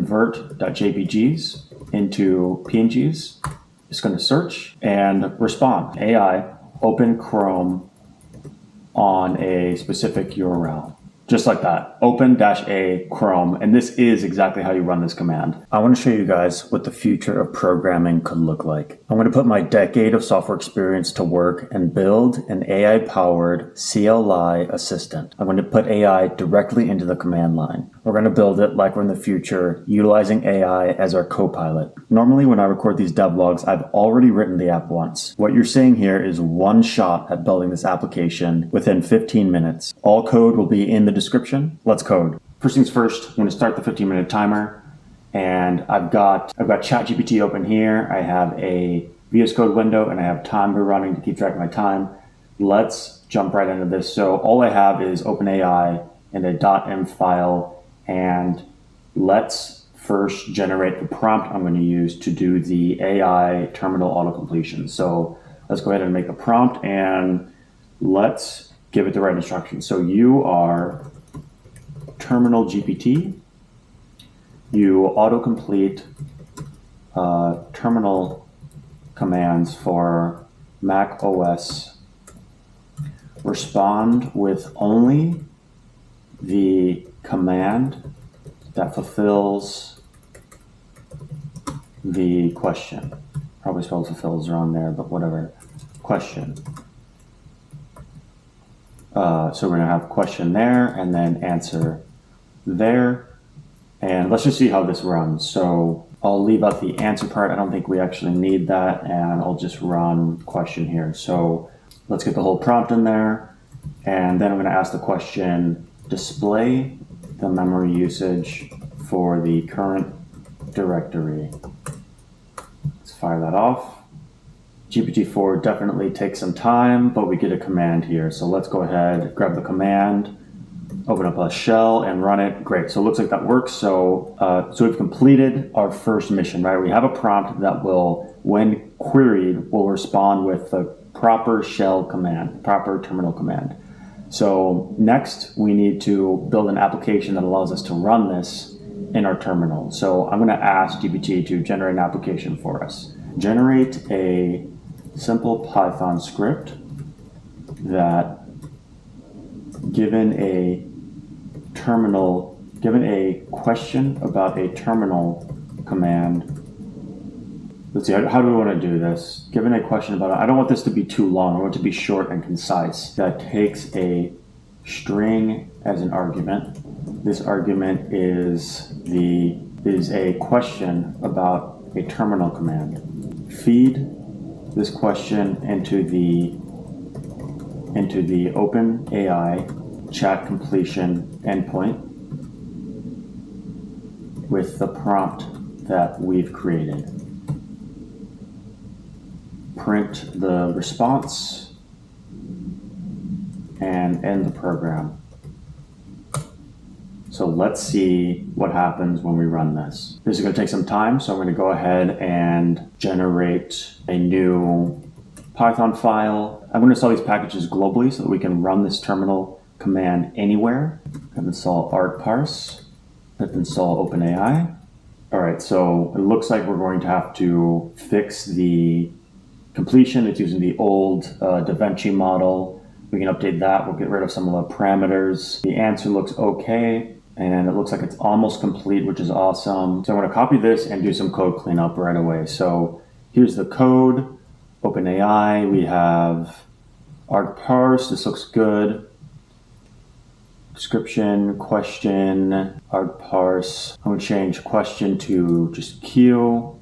convert.jpgs into PNGs. It's going to search and respond. AI, open Chrome on a specific URL. Just like that, open-a Chrome, and this is exactly how you run this command. I want to show you guys what the future of programming could look like. I'm going to put my decade of software experience to work and build an AI-powered CLI assistant. I'm going to put AI directly into the command line. We're going to build it like we're in the future, utilizing AI as our co-pilot. Normally, when I record these devlogs, I've already written the app once. What you're seeing here is one shot at building this application within 15 minutes. All code will be in the description. Let's code. First things first, I'm going to start the 15-minute timer, and I've got ChatGPT open here. I have a VS Code window, and I have timer running to keep track of my time. Let's jump right into this. So all I have is OpenAI and a .env file, and let's first generate the prompt I'm going to use to do the AI terminal autocompletion. So let's go ahead and make a prompt, and let's give it the right instructions. So you are terminal GPT. You autocomplete terminal commands for Mac OS. Respond with only the command that fulfills the question. Probably spelled fulfills wrong there, but whatever. Question. So we're going to have question there and then answer there. And let's just see how this runs. So I'll leave out the answer part. I don't think we actually need that. And I'll just run question here. So let's get the whole prompt in there. And then I'm going to ask the question, display the memory usage for the current directory. Let's fire that off. GPT-4 definitely takes some time, but we get a command here. So let's go ahead, grab the command, open up a shell and run it. Great, so it looks like that works. So we've completed our first mission, right? We have a prompt that will, when queried, will respond with the proper shell command, proper terminal command. So next we need to build an application that allows us to run this in our terminal. So I'm gonna ask GPT to generate an application for us. Generate a simple Python script that, given a question about a terminal command. Let's see, how do we want to do this? Given a question about it, I don't want this to be too long. I want it to be short and concise. That takes a string as an argument. This argument is a question about a terminal command. Feed this question into the OpenAI chat completion endpoint with the prompt that we've created. Print the response and end the program. So let's see what happens when we run this. This is going to take some time, so I'm going to go ahead and generate a new Python file. I'm going to install these packages globally so that we can run this terminal command anywhere. Pip install argparse, pip install OpenAI. All right, so it looks like we're going to have to fix the completion. It's using the old DaVinci model. We can update that. We'll get rid of some of the parameters. The answer looks okay, and it looks like it's almost complete, which is awesome. So I'm going to copy this and do some code cleanup right away. So here's the code. OpenAI, we have argparse. This looks good. Description, question, argparse. I'm going to change question to just Q.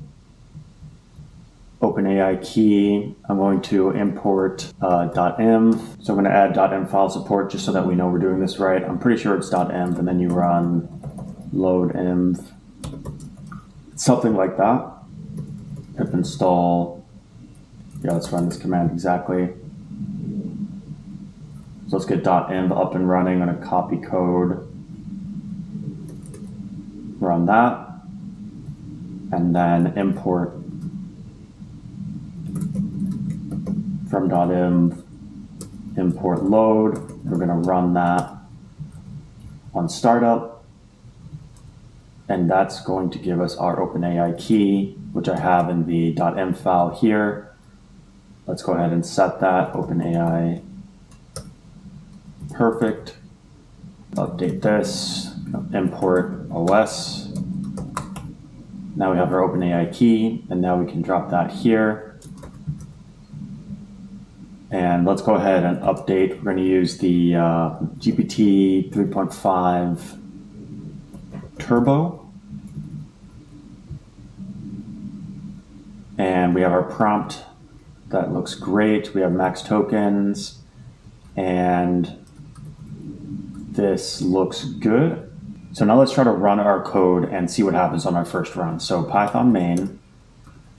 OpenAI key. I'm going to import .env. So I'm going to add .env file support just so that we know we're doing this right. I'm pretty sure it's .env, and then you run load env. Something like that. Pip install. Yeah, let's run this command exactly. So let's get .env up and running. I'm going to copy code. Run that. And then import from .env, import load. We're going to run that on startup. and that's going to give us our OpenAI key, which I have in the .m file here. Let's go ahead and set that OpenAI. Perfect. Update this, import OS. Now we have our OpenAI key, and now we can drop that here. And let's go ahead and update. We're going to use the GPT 3.5 Turbo. And we have our prompt. That looks great. We have max tokens, and this looks good. So now let's try to run our code and see what happens on our first run. So Python main,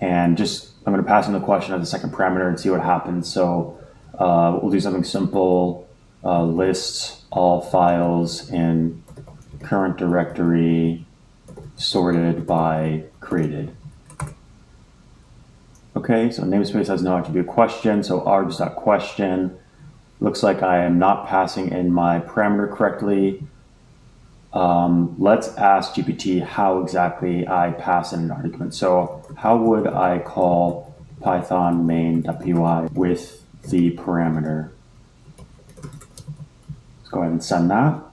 and I'm going to pass in the question as a second parameter and see what happens. So we'll do something simple, list all files in current directory sorted by created. Okay, so namespace has no attribute question, so args.question. Looks like I am not passing in my parameter correctly. Let's ask GPT how exactly I pass in an argument. So how would I call Python main.py with the parameter? Let's go ahead and send that.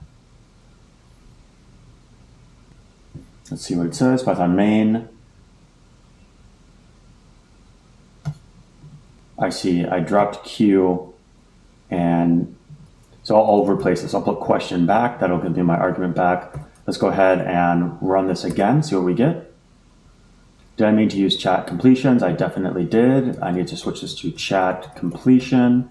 Let's see what it says, Python main. I see I dropped Q, and so I'll replace this. I'll put question back. That'll give me my argument back. Let's go ahead and run this again, see what we get. Did I mean to use chat completions? I definitely did. I need to switch this to chat completion.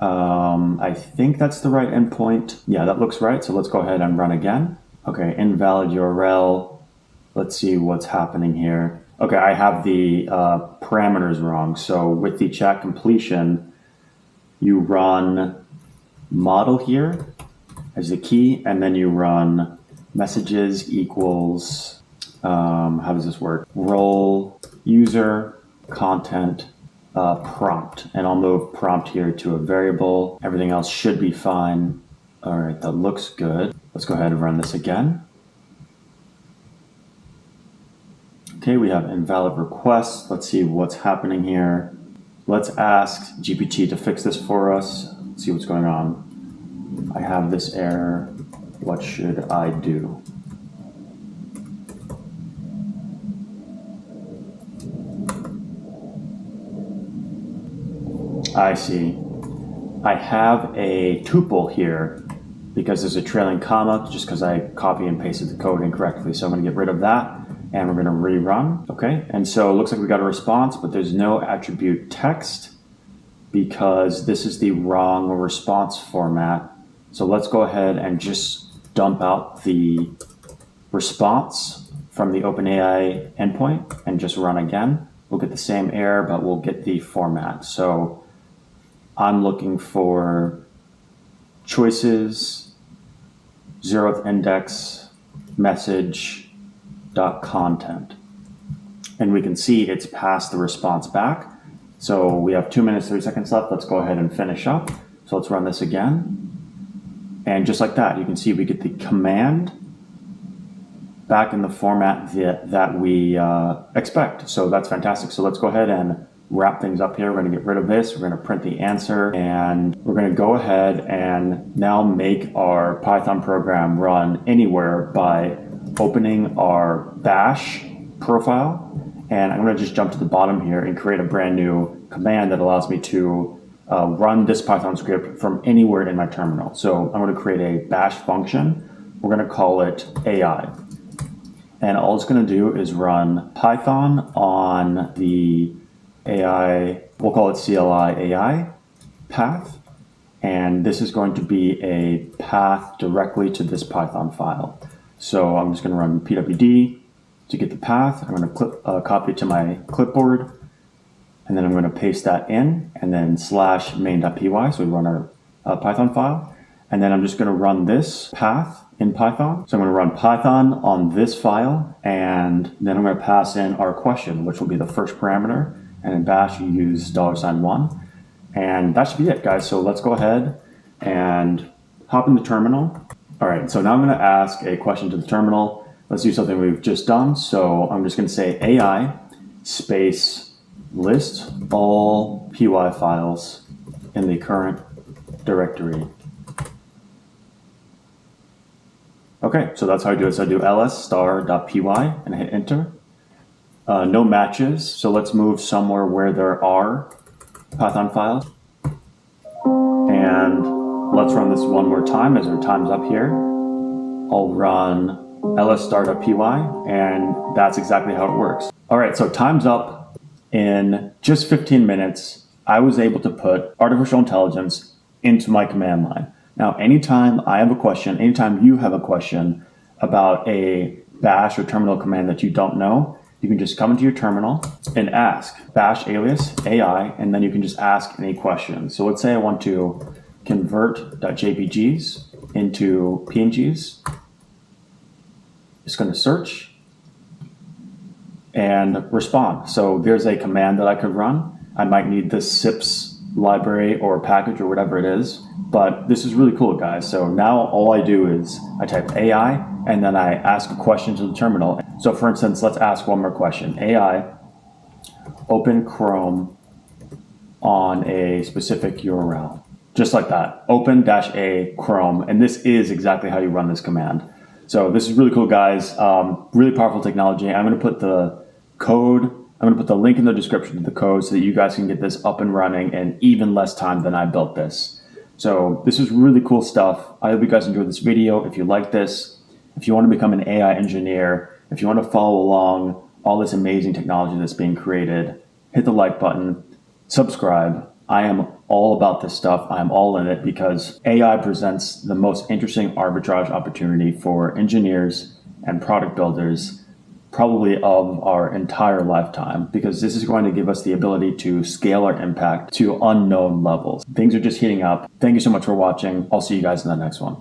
I think that's the right endpoint. Yeah, that looks right. So let's go ahead and run again. Okay, invalid URL. Let's see what's happening here. Okay, I have the parameters wrong. So with the chat completion, you run model here as the key, and then you run messages equals, how does this work? Role, user, content, prompt. And I'll move prompt here to a variable. Everything else should be fine. All right, that looks good. Let's go ahead and run this again. Okay, we have invalid requests. Let's see what's happening here. Let's ask GPT to fix this for us. Let's see what's going on. I have this error. What should I do? I see. I have a tuple here because there's a trailing comma, just because I copy and pasted the code incorrectly. So I'm going to get rid of that. And we're going to rerun. Okay, and so it looks like we got a response, but there's no attribute text because this is the wrong response format. So let's go ahead and just dump out the response from the OpenAI endpoint and just run again. We'll get the same error, but we'll get the format. So I'm looking for choices, 0th index, message, content, and we can see it's passed the response back. So we have 2 minutes 30 seconds left. Let's go ahead and finish up. So let's run this again, and just like that, you can see we get the command back in the format that we expect. So that's fantastic. So let's go ahead and wrap things up here. We're going to get rid of this. We're going to print the answer, and we're going to go ahead and now make our Python program run anywhere by opening our bash profile. And I'm going to just jump to the bottom here and create a brand new command that allows me to run this Python script from anywhere in my terminal. So I'm going to create a bash function. We're going to call it AI. And all it's going to do is run Python on the AI, we'll call it CLI AI path. And this is going to be a path directly to this Python file. So I'm just going to run pwd to get the path. I'm going to copy it to my clipboard, and then I'm going to paste that in, and then slash main.py, so we run our Python file. And then I'm just going to run this path in Python. So I'm going to run Python on this file, and then I'm going to pass in our question, which will be the first parameter. And in bash, you use $1. And that should be it, guys. So let's go ahead and hop in the terminal. All right, so now I'm going to ask a question to the terminal. Let's do something we've just done. So I'm just going to say AI space list all py files in the current directory. Okay, so that's how I do it. So I do ls*.py and I hit enter. No matches, so let's move somewhere where there are Python files. And let's run this one more time as our time's up here. I'll run ls*.py, and that's exactly how it works. All right, so time's up. In just 15 minutes, I was able to put artificial intelligence into my command line. Now, anytime I have a question, anytime you have a question about a bash or terminal command that you don't know, you can just come into your terminal and ask bash alias AI, and then you can just ask any question. So let's say I want to convert.jpgs into PNGs. It's going to search and respond. So there's a command that I could run. I might need this SIPs library or package or whatever it is, but this is really cool, guys. So now all I do is I type AI and then I ask a question to the terminal. So for instance, let's ask one more question. AI, open Chrome on a specific URL. Just like that, open-a Chrome. And this is exactly how you run this command. So this is really cool, guys. Really powerful technology. I'm going to put the code, I'm going to put the link in the description to the code so that you guys can get this up and running in even less time than I built this. So this is really cool stuff. I hope you guys enjoyed this video. If you like this, if you want to become an AI engineer, if you want to follow along all this amazing technology that's being created, hit the like button, subscribe. I am all about this stuff. I'm all in it because AI presents the most interesting arbitrage opportunity for engineers and product builders probably of our entire lifetime, because this is going to give us the ability to scale our impact to unknown levels. Things are just heating up. Thank you so much for watching. I'll see you guys in the next one.